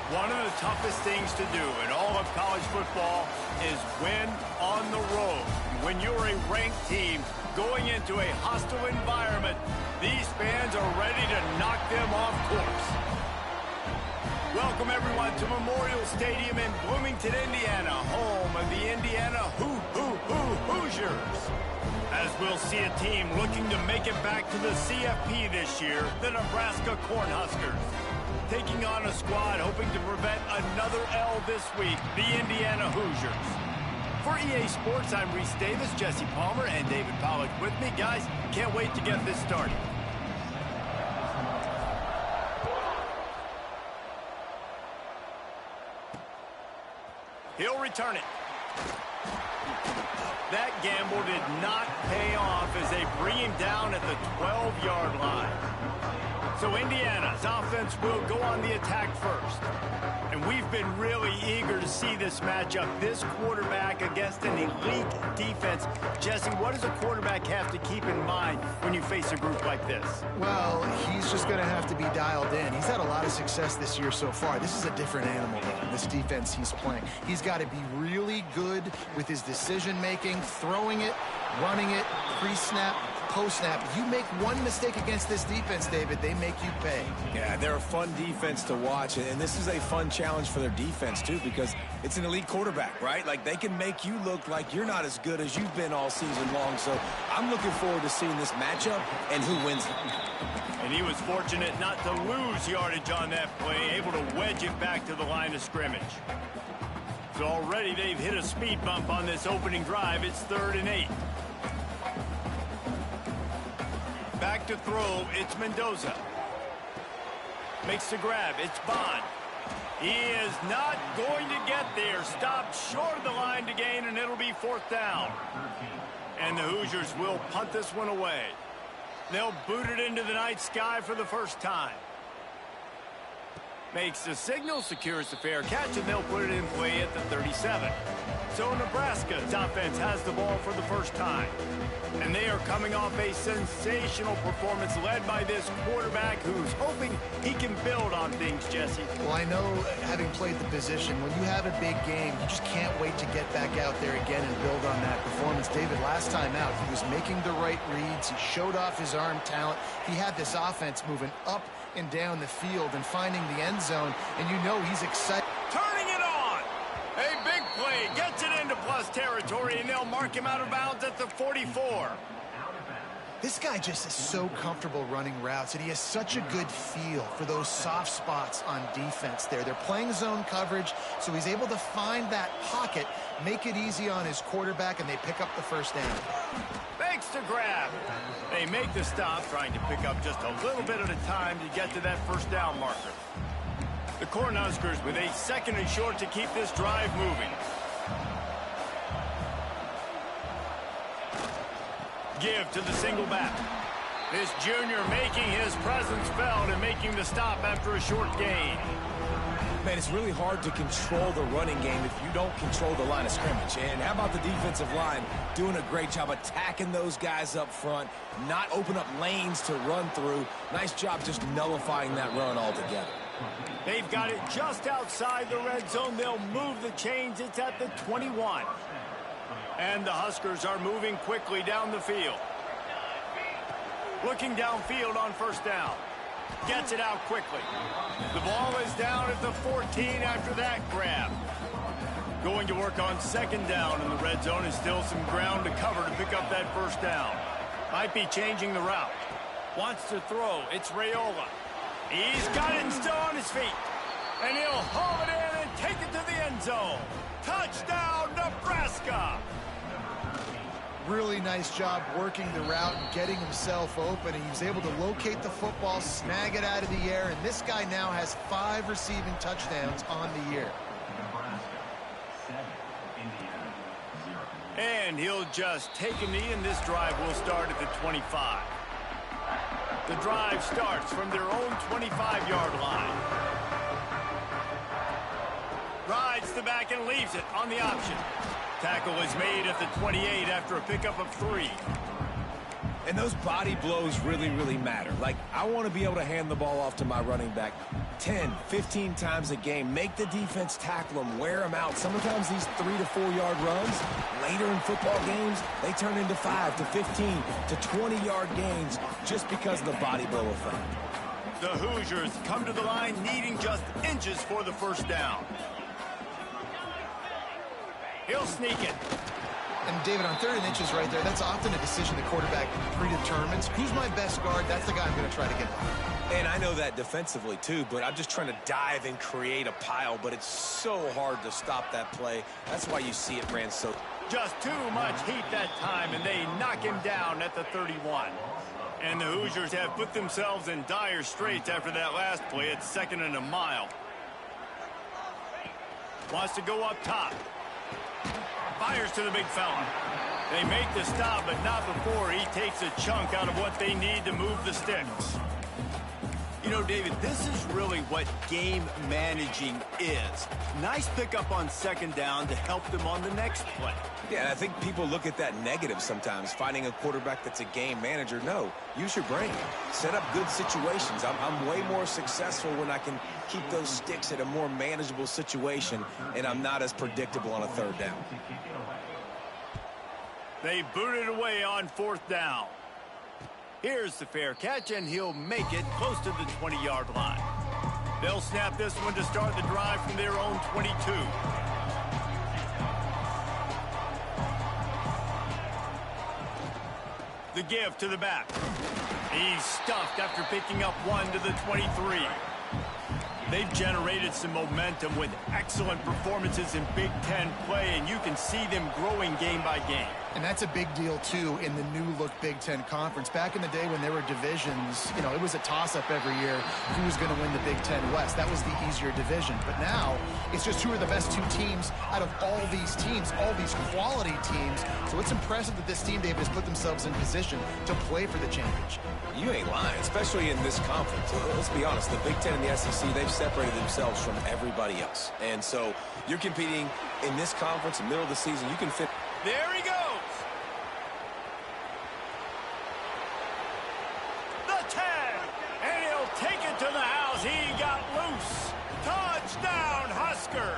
One of the toughest things to do in all of college football is win on the road. When you're a ranked team going into a hostile environment, these fans are ready to knock them off course. Welcome, everyone, to Memorial Stadium in Bloomington, Indiana, home of the Indiana Hoosiers. As we'll see a team looking to make it back to the CFP this year, the Nebraska Cornhuskers. Taking on a squad hoping to prevent another L this week, the Indiana Hoosiers. For EA Sports, I'm Reese Davis, Jesse Palmer, and David Pollack with me. Guys, can't wait to get this started. He'll return it. That gamble did not pay off as they bring him down at the 12-yard line. So Indiana's offense will go on the attack first. And we've been really eager to see this matchup, this quarterback against an elite defense. Jesse, what does a quarterback have to keep in mind when you face a group like this? Well, he's just going to have to be dialed in. He's had a lot of success this year so far. This is a different animal, though, this defense he's playing. He's got to be really good with his decision-making, throwing it, running it, pre-snap, post-snap. If you make one mistake against this defense, David, they make you pay. Yeah, they're a fun defense to watch, and this is a fun challenge for their defense, too, because it's an elite quarterback, right? Like, they can make you look like you're not as good as you've been all season long, so I'm looking forward to seeing this matchup and who wins it. And he was fortunate not to lose yardage on that play, able to wedge it back to the line of scrimmage. So already they've hit a speed bump on this opening drive. It's 3rd and 8. Back to throw, it's Mendoza. Makes the grab, it's Bond. He is not going to get there. Stopped short of the line to gain, and it'll be 4th down. And the Hoosiers will punt this one away. They'll boot it into the night sky for the first time. Makes the signal, secures the fair catch, and they'll put it in play at the 37. So Nebraska's offense has the ball for the first time. And they are coming off a sensational performance led by this quarterback who's hoping he can build on things, Jesse. Well, I know, having played the position, when you have a big game, you just can't wait to get back out there again and build on that performance. David, last time out, he was making the right reads. He showed off his arm talent. He had this offense moving up and down the field and finding the end zone, and you know he's excited. Turning it on! A big play, gets it into plus territory, and they'll mark him out of bounds at the 44. This guy just is so comfortable running routes, and he has such a good feel for those soft spots on defense there. They're playing zone coverage, so he's able to find that pocket, make it easy on his quarterback, and they pick up the first down. Makes the grab. They make the stop, trying to pick up just a little bit at a time to get to that first down marker. The Cornhuskers with a 2nd and short to keep this drive moving. Give to the single back. This junior making his presence felt and making the stop after a short gain. Man, it's really hard to control the running game if you don't control the line of scrimmage. And how about the defensive line doing a great job attacking those guys up front, not open up lanes to run through. Nice job just nullifying that run altogether. They've got it just outside the red zone. They'll move the chains. It's at the 21. And the Huskers are moving quickly down the field. Looking downfield on first down. Gets it out quickly. The ball is down at the 14 after that grab. Going to work on 2nd down in the red zone, and still some ground to cover to pick up that first down. Might be changing the route. Wants to throw. It's Raiola. He's got it and still on his feet. And he'll haul it in and take it to the end zone. Touchdown, Nebraska! Really nice job working the route and getting himself open. He was able to locate the football, snag it out of the air, and this guy now has 5 receiving touchdowns on the year. And he'll just take a knee, and this drive will start at the 25. The drive starts from their own 25-yard line. Rides the back and leaves it on the option. Tackle is made at the 28 after a pickup of 3. And those body blows really, really matter. Like, I want to be able to hand the ball off to my running back 10, 15 times a game. Make the defense tackle them, wear them out. Sometimes these 3 to 4 yard runs, later in football games, they turn into 5 to 15 to 20-yard gains just because of the body blow effect. The Hoosiers come to the line needing just inches for the first down. He'll sneak it. And David, on 3rd and inches right there, that's often a decision the quarterback predetermines. Who's my best guard? That's the guy I'm going to try to get by. And I know that defensively too, but I'm just trying to dive and create a pile, but it's so hard to stop that play. That's why you see it ran so. Just too much heat that time, and they knock him down at the 31. And the Hoosiers have put themselves in dire straits after that last play. It's 2nd and a mile. Wants to go up top. Fires to the big fella. They make the stop, but not before he takes a chunk out of what they need to move the sticks. You know, David, this is really what game managing is. Nice pickup on 2nd down to help them on the next play. Yeah, and I think people look at that negative sometimes, finding a quarterback that's a game manager. No, use your brain. Set up good situations. I'm way more successful when I can keep those sticks at a more manageable situation, and I'm not as predictable on a 3rd down. They boot it away on 4th down. Here's the fair catch, and he'll make it close to the 20-yard line. They'll snap this one to start the drive from their own 22. The give to the back. He's stuffed after picking up 1 to the 23. They've generated some momentum with excellent performances in Big Ten play, and you can see them growing game by game. And that's a big deal, too, in the new-look Big Ten Conference. Back in the day when there were divisions, you know, it was a toss-up every year who was going to win the Big Ten West. That was the easier division. But now, it's just who are the best 2 teams out of all these teams, all these quality teams. So it's impressive that this team, David, has put themselves in position to play for the championship. You ain't lying, especially in this conference. Let's be honest, the Big Ten and the SEC, they've separated themselves from everybody else. And so you're competing in this conference in the middle of the season. You can fit. There he goes. The 10. And he'll take it to the house. He got loose. Touchdown, Husker.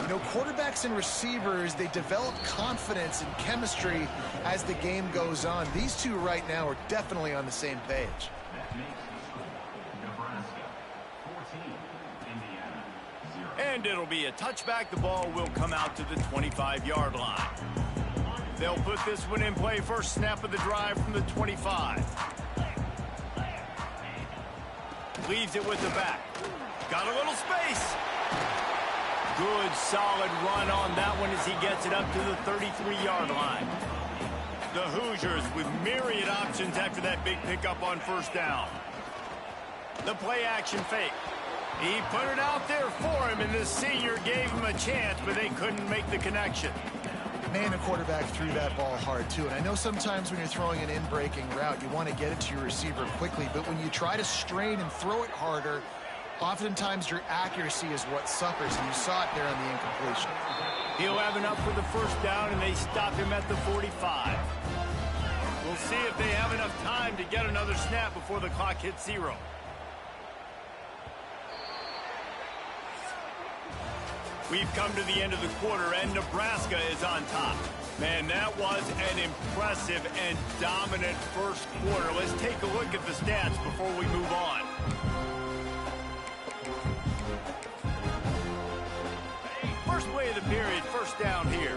You know, quarterbacks and receivers, they develop confidence and chemistry as the game goes on. These two right now are definitely on the same page. And it'll be a touchback. The ball will come out to the 25-yard line. They'll put this one in play. First snap of the drive from the 25. Leaves it with the back. Got a little space. Good, solid run on that one as he gets it up to the 33-yard line. The Hoosiers with myriad options after that big pickup on 1st down. The play action fake. He put it out there for him, and the senior gave him a chance, but they couldn't make the connection. Man, the quarterback threw that ball hard, too. And I know sometimes when you're throwing an in-breaking route, you want to get it to your receiver quickly. But when you try to strain and throw it harder, oftentimes your accuracy is what suffers, and you saw it there on the incompletion. He'll have enough for the 1st down, and they stop him at the 45. We'll see if they have enough time to get another snap before the clock hits 0. We've come to the end of the quarter, and Nebraska is on top. Man, that was an impressive and dominant first quarter. Let's take a look at the stats before we move on. First play of the period, 1st down here.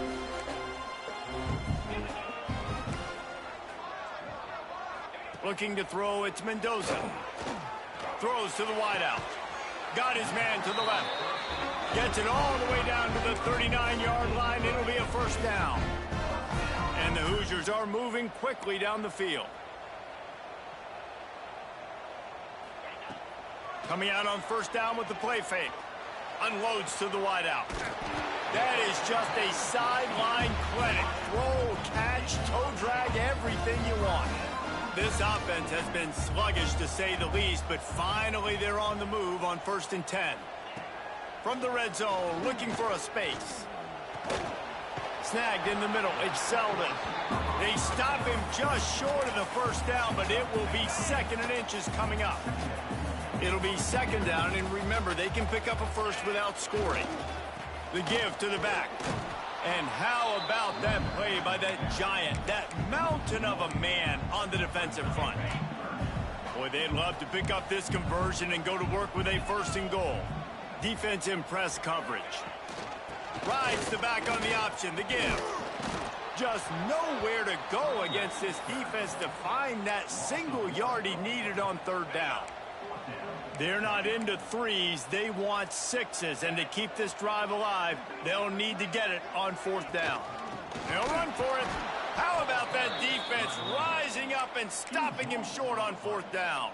Looking to throw, it's Mendoza. Throws to the wideout. Got his man to the left. Gets it all the way down to the 39-yard line. It'll be a 1st down. And the Hoosiers are moving quickly down the field. Coming out on 1st down with the play fake. Unloads to the wideout. That is just a sideline clinic. Throw, catch, toe drag, everything you want. This offense has been sluggish to say the least, but finally they're on the move on 1st and 10. From the red zone, looking for a space. snagged in the middle. It's Selden. They stop him just short of the first down, but it will be 2nd and inches coming up. It'll be 2nd down, and remember, they can pick up a first without scoring. The give to the back. And how about that play by that giant, that mountain of a man on the defensive front? Boy, they'd love to pick up this conversion and go to work with a 1st and goal. Defense in press coverage. Rides the back on the option, the give. Just nowhere to go against this defense to find that single yard he needed on 3rd down. They're not into 3s, they want 6s, and to keep this drive alive, they'll need to get it on 4th down. They'll run for it. How about that defense rising up and stopping him short on 4th down?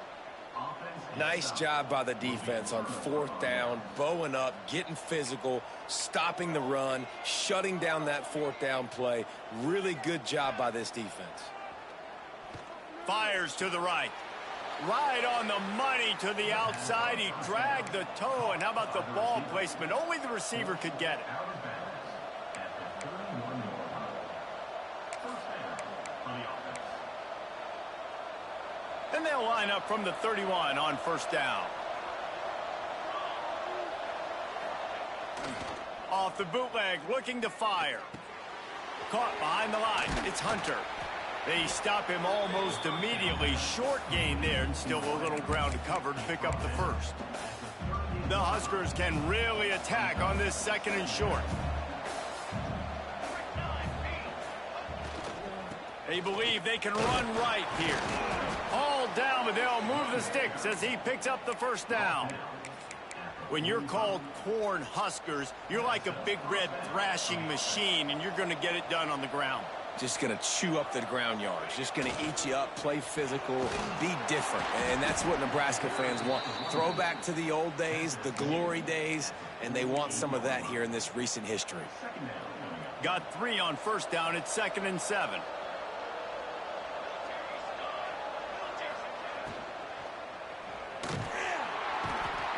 Nice job by the defense on 4th down, bowing up, getting physical, stopping the run, shutting down that 4th down play. Really good job by this defense. Fires to the right. Right on the money to the outside. He dragged the toe, and how about the ball placement? Only the receiver could get it. And they'll line up from the 31 on 1st down. Off the bootleg, looking to fire. Caught behind the line. It's Hunter. They stop him almost immediately. Short gain there, and still a little ground to cover to pick up the 1st. The Huskers can really attack on this 2nd and short. They believe they can run right here. All down, but they'll move the sticks as he picks up the 1st down. When you're called Corn Huskers, you're like a big red thrashing machine, and you're going to get it done on the ground. Just going to chew up the ground yards. Just going to eat you up, play physical, be different. And that's what Nebraska fans want. Throw back to the old days, the glory days, and they want some of that here in this recent history. Got 3 on 1st down. It's 2nd and 7.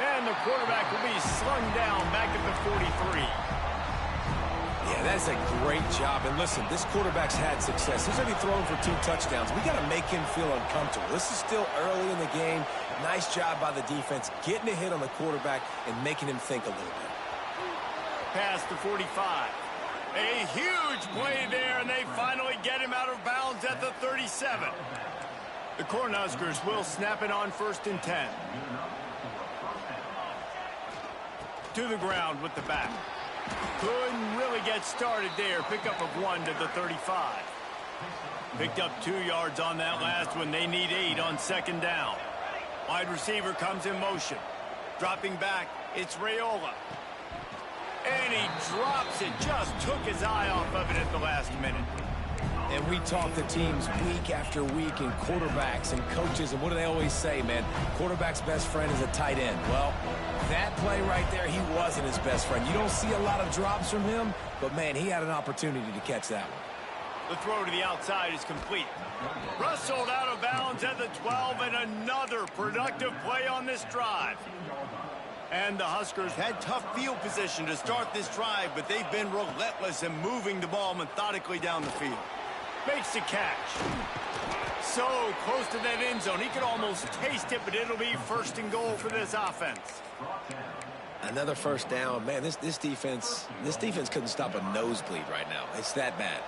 And the quarterback will be slung down back at the 43. Yeah, that's a great job. And listen, this quarterback's had success. He's already thrown for 2 touchdowns. We got to make him feel uncomfortable. This is still early in the game. Nice job by the defense, getting a hit on the quarterback and making him think a little bit. Past the 45. A huge play there, and they finally get him out of bounds at the 37. The Cornhuskers will snap it on 1st and 10. To the ground with the back. Couldn't really get started there. Pickup of 1 to the 35. Picked up 2 yards on that last one. They need 8 on 2nd down. Wide receiver comes in motion. Dropping back, it's Raiola. And he drops it. Just took his eye off of it at the last minute. And we talk to teams week after week and quarterbacks and coaches, and what do they always say, man? Quarterback's best friend is a tight end. Well, that play right there, he wasn't his best friend. You don't see a lot of drops from him, but, man, he had an opportunity to catch that one. The throw to the outside is complete. Rustled out of bounds at the 12, and another productive play on this drive. And the Huskers had tough field position to start this drive, but they've been relentless in moving the ball methodically down the field. Makes the catch. So close to that end zone. He could almost taste it, but it'll be 1st and goal for this offense. Another 1st down. Man, this defense couldn't stop a nosebleed right now. It's that bad.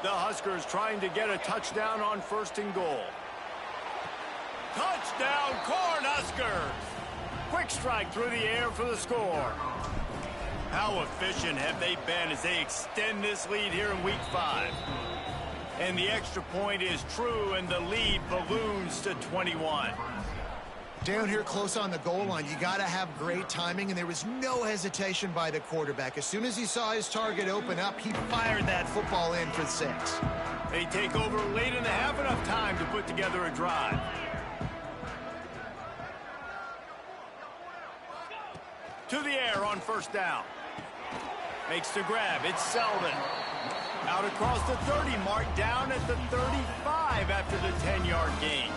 The Huskers trying to get a touchdown on 1st and goal. Touchdown, Cornhuskers! Quick strike through the air for the score. How efficient have they been as they extend this lead here in Week 5? And the extra point is true, and the lead balloons to 21. Down here close on the goal line, you got to have great timing, and there was no hesitation by the quarterback. As soon as he saw his target open up, he fired that football in for 6. They take over late in the half, enough time to put together a drive. To the air on 1st down. Makes the grab. It's Selden. Out across the 30 mark, down at the 35 after the 10-yard gain.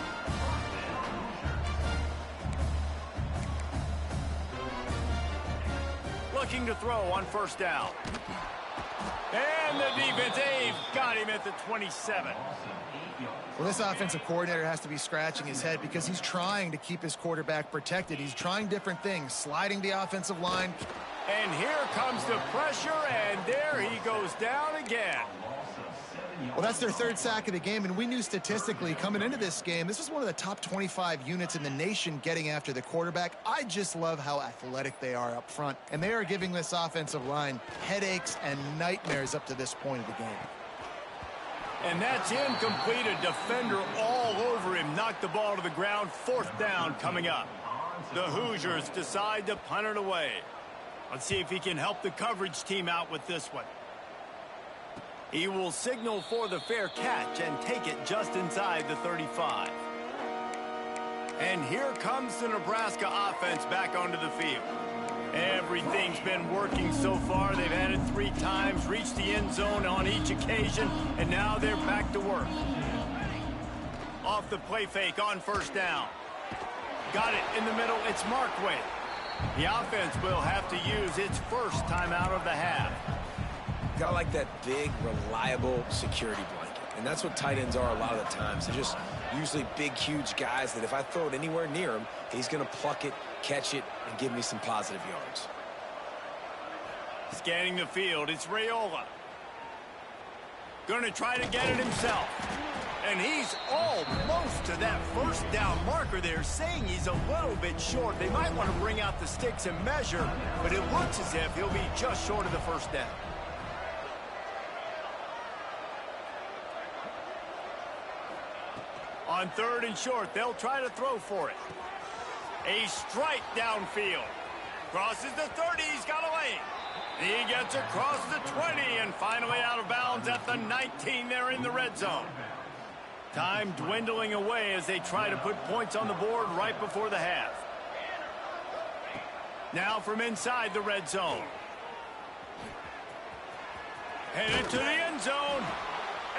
Looking to throw on 1st down. And the defense, they've got him at the 27. Well, this offensive coordinator has to be scratching his head because he's trying to keep his quarterback protected. He's trying different things, sliding the offensive line. And here comes the pressure, and there he goes down again. Well, that's their third sack of the game, and we knew statistically coming into this game, this is one of the top 25 units in the nation getting after the quarterback. I just love how athletic they are up front, and they are giving this offensive line headaches and nightmares up to this point of the game. And that's incomplete. A defender all over him. Knocked the ball to the ground. Fourth down coming up. The Hoosiers decide to punt it away. Let's see if he can help the coverage team out with this one. He will signal for the fair catch and take it just inside the 35. And here comes the Nebraska offense back onto the field. Everything's been working so far. They've had it 3 times, reached the end zone on each occasion, and now they're back to work. Off the play fake on first down. Got it in the middle. It's Markway. The offense will have to use its first timeout of the half. Gotta like that big, reliable security blanket. And that's what tight ends are a lot of the times. They're just usually big, huge guys that if I throw it anywhere near him, he's going to pluck it, catch it, and give me some positive yards. Scanning the field, it's Raiola. Going to try to get it himself. And he's almost to that first down marker there, saying he's a little bit short. They might want to bring out the sticks and measure, but it looks as if he'll be just short of the first down. On third and short, they'll try to throw for it. A strike downfield. Crosses the 30, he's got a lane. He gets across the 20 and finally out of bounds at the 19 there in the red zone. Time dwindling away as they try to put points on the board right before the half. Now from inside the red zone. Headed to the end zone.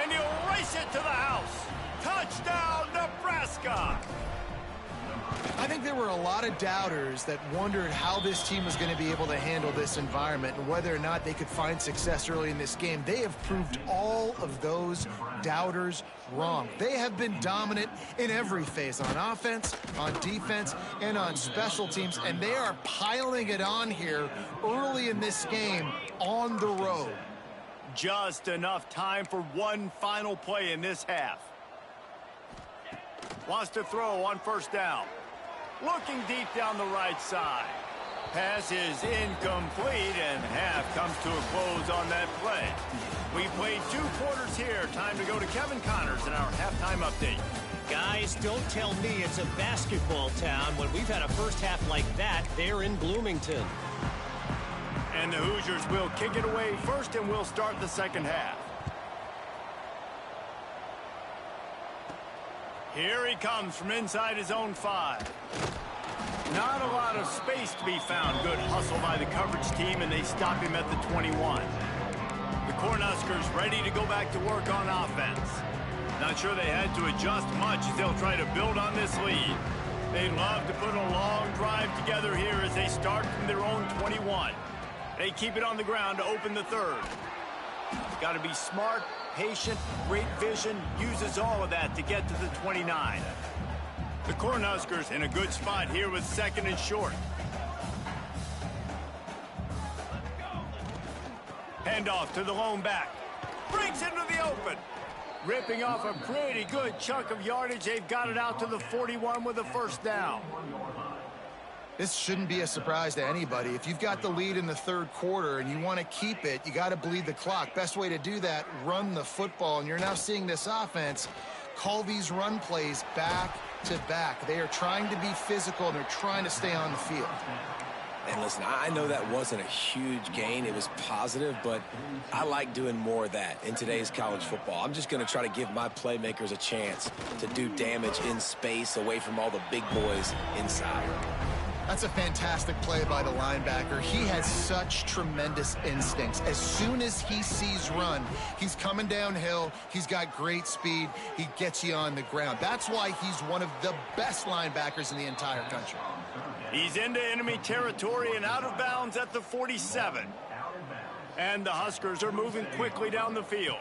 And he'll race it to the house. Touchdown, Nebraska! I think there were a lot of doubters that wondered how this team was going to be able to handle this environment and whether or not they could find success early in this game. They have proved all of those doubters wrong. They have been dominant in every phase, on offense, on defense, and on special teams, and they are piling it on here early in this game on the road. Just enough time for one final play in this half. Wants to throw on first down. Looking deep down the right side. Pass is incomplete, and half comes to a close on that play. We played 2 quarters here. Time to go to Kevin Connors in our halftime update. Guys, don't tell me it's a basketball town when we've had a first half like that there in Bloomington. And the Hoosiers will kick it away first, and we'll start the second half. Here he comes from inside his own 5. Not a lot of space to be found. Good hustle by the coverage team, and they stop him at the 21. The Cornhuskers ready to go back to work on offense. Not sure they had to adjust much as they'll try to build on this lead. They'd love to put a long drive together here as they start from their own 21. They keep it on the ground to open the third. Got to be smart, patient, great vision, uses all of that to get to the 29. The Cornhuskers in a good spot here with second and short. Handoff to the lone back. Breaks into the open. Ripping off a pretty good chunk of yardage. They've got it out to the 41 with a first down. This shouldn't be a surprise to anybody. If you've got the lead in the third quarter and you want to keep it, you got to bleed the clock. Best way to do that, run the football. And you're now seeing this offense call these run plays back to back. They are trying to be physical, and they're trying to stay on the field. And listen, I know that wasn't a huge gain. It was positive, but I like doing more of that in today's college football. I'm just going to try to give my playmakers a chance to do damage in space away from all the big boys inside. That's a fantastic play by the linebacker. He has such tremendous instincts. As soon as he sees run, he's coming downhill. He's got great speed. He gets you on the ground. That's why he's one of the best linebackers in the entire country. He's into enemy territory and out of bounds at the 47. And the Huskers are moving quickly down the field.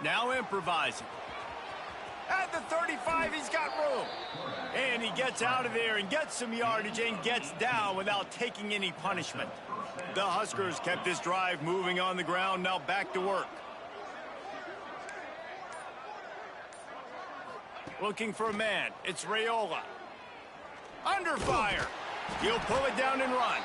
Now improvising. At the 35, he's got room. And he gets out of there and gets some yardage and gets down without taking any punishment. The Huskers kept this drive moving on the ground. Now back to work. Looking for a man. It's Raiola. Under fire. He'll pull it down and run.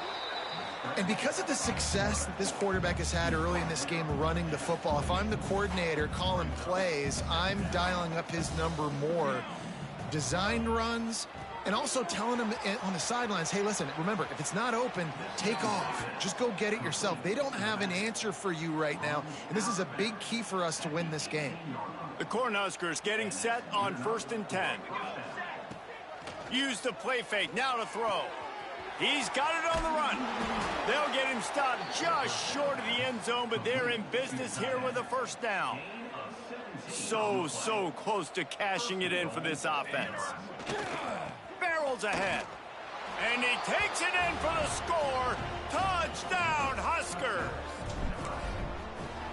And because of the success that this quarterback has had early in this game running the football, if I'm the coordinator calling plays, I'm dialing up his number more. Designed runs, and also telling him on the sidelines, hey, listen, remember, if it's not open, take off. Just go get it yourself. They don't have an answer for you right now, and this is a big key for us to win this game. The Cornhuskers getting set on 1st and 10. Use the play fake, now to throw. He's got it on the run. They'll get him stopped just short of the end zone, but they're in business here with a first down. So close to cashing it in for this offense. Barrels ahead. And he takes it in for the score. Touchdown, Huskers.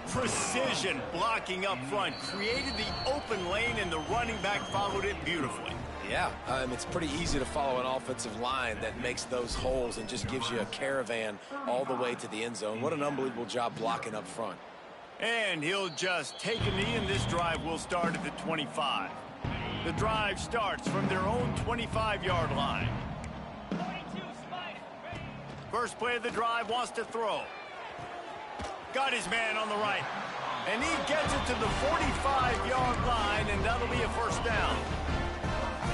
Precision blocking up front created the open lane, and the running back followed it beautifully. Yeah, it's pretty easy to follow an offensive line that makes those holes and just gives you a caravan all the way to the end zone. What an unbelievable job blocking up front. And he'll just take a knee, and this drive will start at the 25. The drive starts from their own 25-yard line. First play of the drive, wants to throw. Got his man on the right. And he gets it to the 45-yard line, and that'll be a first down.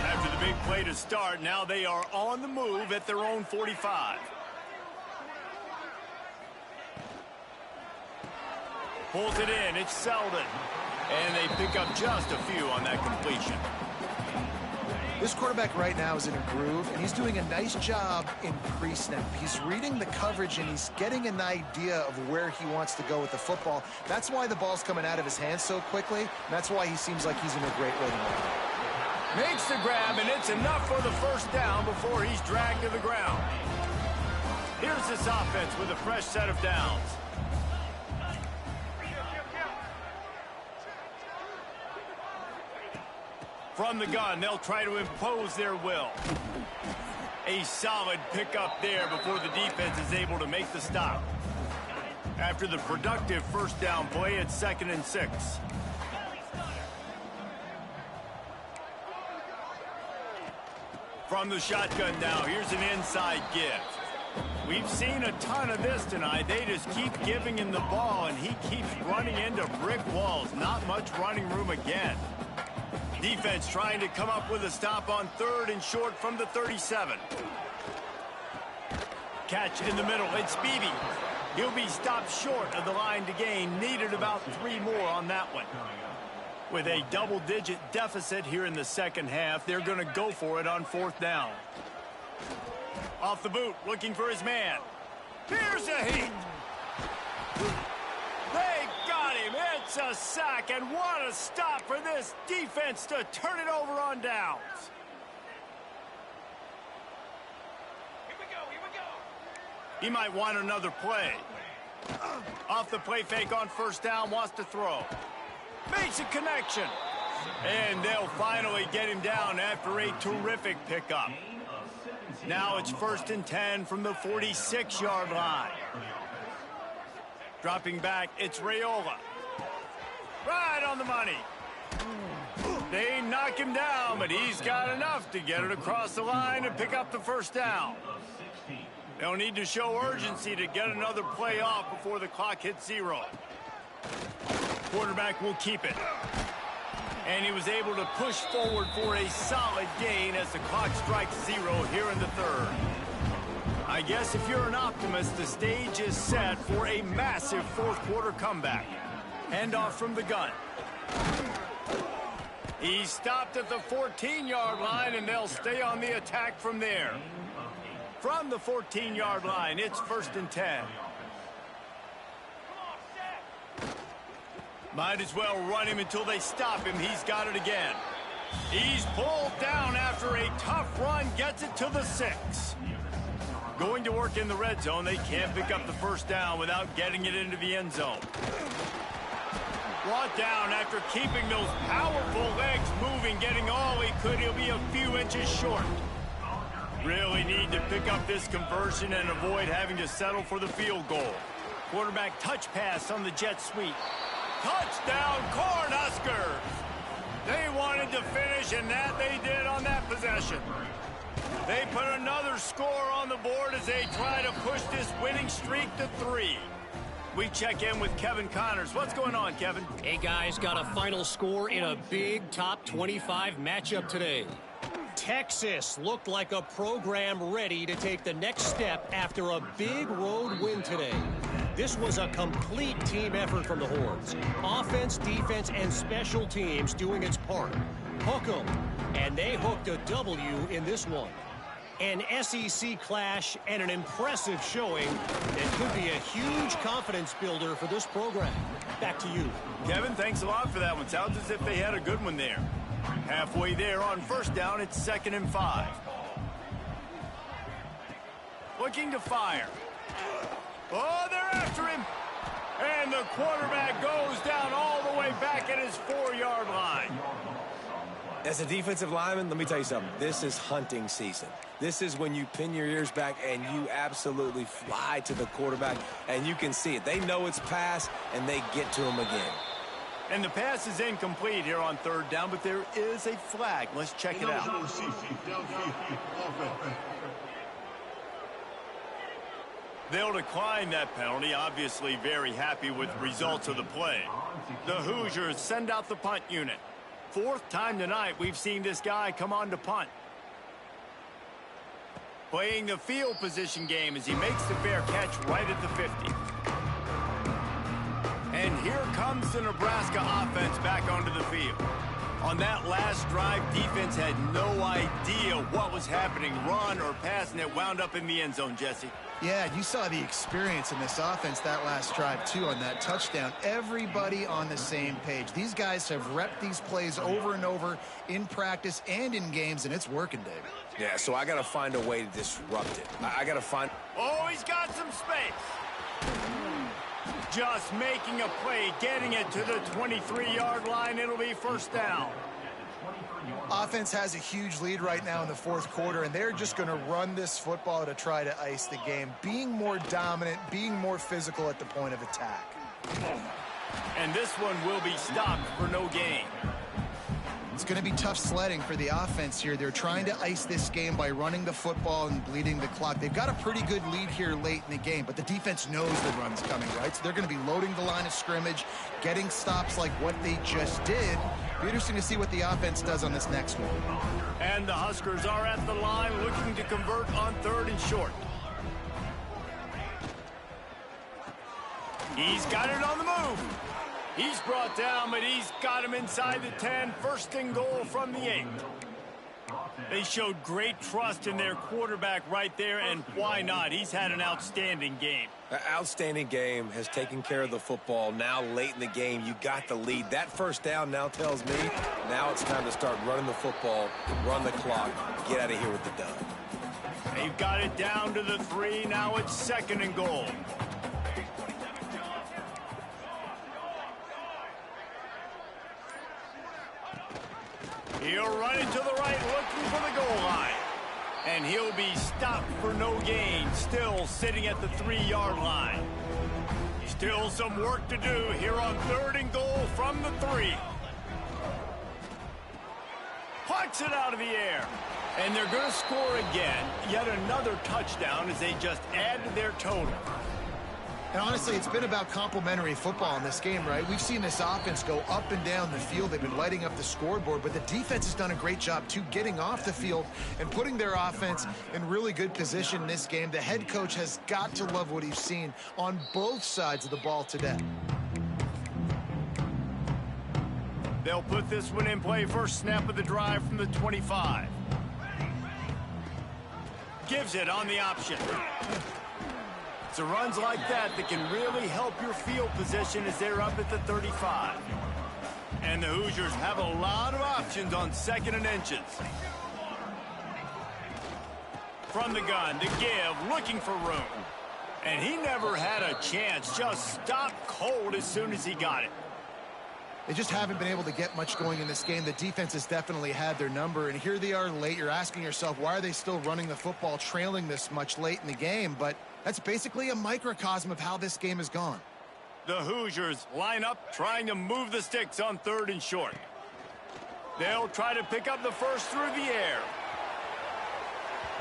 After the big play to start, now they are on the move at their own 45. Pulls it in. It's Selden. And they pick up just a few on that completion. This quarterback right now is in a groove, and he's doing a nice job in pre-snap. He's reading the coverage, and he's getting an idea of where he wants to go with the football. That's why the ball's coming out of his hands so quickly, and that's why he seems like he's in a great rhythm. Makes the grab, and it's enough for the first down before he's dragged to the ground. Here's this offense with a fresh set of downs. From the gun, they'll try to impose their will. A solid pickup there before the defense is able to make the stop. After the productive first down play, it's 2nd and 6. From the shotgun now, here's an inside give. We've seen a ton of this tonight. They just keep giving him the ball, and he keeps running into brick walls. Not much running room again. Defense trying to come up with a stop on 3rd and short from the 37. Catch in the middle. It's Beebe. He'll be stopped short of the line to gain. Needed about 3 more on that one. With a double-digit deficit here in the second half, they're going to go for it on 4th down. Off the boot, looking for his man. Here's a heat. They got him. It's a sack, and what a stop for this defense to turn it over on downs. Here we go. He might want another play. Off the play fake on 1st down, wants to throw. Makes a connection. And they'll finally get him down after a terrific pickup. Now it's 1st and 10 from the 46-yard line. Dropping back, it's Raiola. Right on the money. They knock him down, but he's got enough to get it across the line and pick up the first down. They'll need to show urgency to get another play off before the clock hits 0. Quarterback will keep it. And he was able to push forward for a solid gain as the clock strikes 0 here in the 3rd. I guess if you're an optimist, the stage is set for a massive 4th quarter comeback. Handoff from the gun. He stopped at the 14-yard line, and they'll stay on the attack from there. From the 14-yard line, it's 1st and 10. Might as well run him until they stop him. He's got it again. He's pulled down after a tough run, gets it to the 6. Going to work in the red zone, they can't pick up the first down without getting it into the end zone. Brought down after keeping those powerful legs moving, getting all he could. He'll be a few inches short. Really need to pick up this conversion and avoid having to settle for the field goal. Quarterback touch pass on the jet sweep. Touchdown, Cornhuskers! They wanted to finish, and that they did on that possession. They put another score on the board as they try to push this winning streak to 3. We check in with Kevin Connors. What's going on, Kevin? Hey, guys, got a final score in a big top 25 matchup today. Texas looked like a program ready to take the next step after a big road win today. This was a complete team effort from the Horns. Offense, defense, and special teams doing its part. Hook 'em, and they hooked a W in this one. An SEC clash and an impressive showing that could be a huge confidence builder for this program. Back to you. Kevin, thanks a lot for that one. Sounds as if they had a good one there. Halfway there on first down, it's 2nd and 5. Looking to fire. Oh, they're after him. And the quarterback goes down all the way back at his 4-yard line. As a defensive lineman, let me tell you something. This is hunting season. This is when you pin your ears back and you absolutely fly to the quarterback, and you can see it. They know it's pass, and they get to him again. And the pass is incomplete here on 3rd down, but there is a flag. Let's check it out. They'll decline that penalty, obviously very happy with the results of the play. The Hoosiers send out the punt unit. 4th time tonight we've seen this guy come on to punt. Playing the field position game as he makes the fair catch right at the 50. And here comes the Nebraska offense back onto the field. On that last drive, defense had no idea what was happening, run or pass, and it wound up in the end zone, Jesse. Yeah, you saw the experience in this offense that last drive, too, on that touchdown. Everybody on the same page. These guys have repped these plays over and over in practice and in games, and it's working, David. Yeah, so I got to find a way to disrupt it. I got to find... Oh, he's got some space. Just making a play, getting it to the 23-yard line. It'll be first down. Offense has a huge lead right now in the 4th quarter, and they're just going to run this football to try to ice the game, being more dominant, being more physical at the point of attack. And this one will be stopped for no gain. It's going to be tough sledding for the offense here. They're trying to ice this game by running the football and bleeding the clock. They've got a pretty good lead here late in the game, but the defense knows the run's coming, right? So they're going to be loading the line of scrimmage, getting stops like what they just did. Be interesting to see what the offense does on this next one. And the Huskers are at the line looking to convert on 3rd and short. He's got it on the move. He's brought down, but he's got him inside the 10. 1st and goal from the 8. They showed great trust in their quarterback right there, and why not? He's had an outstanding game. An outstanding game, has taken care of the football. Now late in the game, you got the lead. That first down now tells me now it's time to start running the football, run the clock, get out of here with the dub. They've got it down to the 3. Now it's 2nd and goal. He'll run it to the right, looking for the goal line. And he'll be stopped for no gain, still sitting at the 3-yard line. Still some work to do here on 3rd and goal from the 3. Pucks it out of the air. And they're going to score again. Yet another touchdown as they just add to their total. And honestly, it's been about complementary football in this game, right? We've seen this offense go up and down the field. They've been lighting up the scoreboard, but the defense has done a great job, too, getting off the field and putting their offense in really good position in this game. The head coach has got to love what he's seen on both sides of the ball today. They'll put this one in play. First snap of the drive from the 25. Gives it on the option. It's the runs like that that can really help your field position as they're up at the 35. And the Hoosiers have a lot of options on 2nd and inches. from the gun to give, looking for room. And he never had a chance, just stopped cold as soon as he got it. They just haven't been able to get much going in this game. The defense has definitely had their number, and here they are late. You're asking yourself, why are they still running the football, trailing this much late in the game? But that's basically a microcosm of how this game has gone. The Hoosiers line up, trying to move the sticks on 3rd and short. They'll try to pick up the first through the air.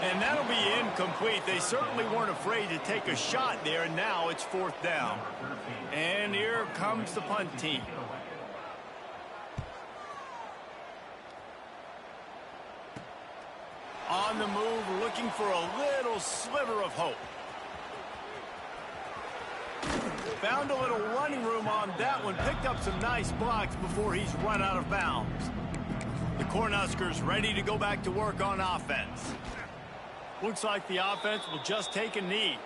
And that'll be incomplete. They certainly weren't afraid to take a shot there, and now it's 4th down. And here comes the punt team. On the move, looking for a little sliver of hope. Found a little running room on that one. Picked up some nice blocks before he's run out of bounds. The Cornhuskers ready to go back to work on offense. Looks like the offense will just take a knee.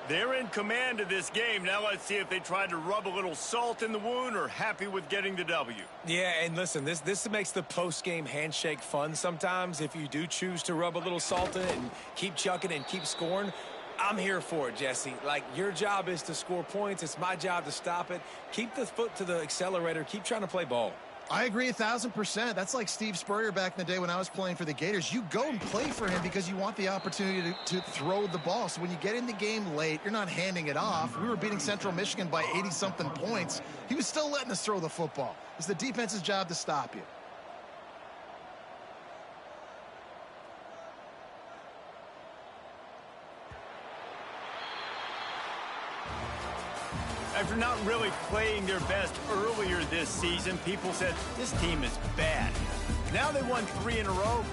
They're in command of this game. Now let's see if they try to rub a little salt in the wound or happy with getting the W. Yeah, and listen, this makes the post-game handshake fun sometimes. If you do choose to rub a little salt in it and keep chucking and keep scoring, I'm here for it, Jesse. Like, your job is to score points. It's my job to stop it. Keep the foot to the accelerator. Keep trying to play ball. I agree 1,000%. That's like Steve Spurrier back in the day when I was playing for the Gators. You go and play for him because you want the opportunity to throw the ball. So when you get in the game late, you're not handing it off. We were beating Central Michigan by 80-something points. He was still letting us throw the football. It's the defense's job to stop you. After not really playing their best earlier this season, people said this team is bad. Now they won 3 in a row.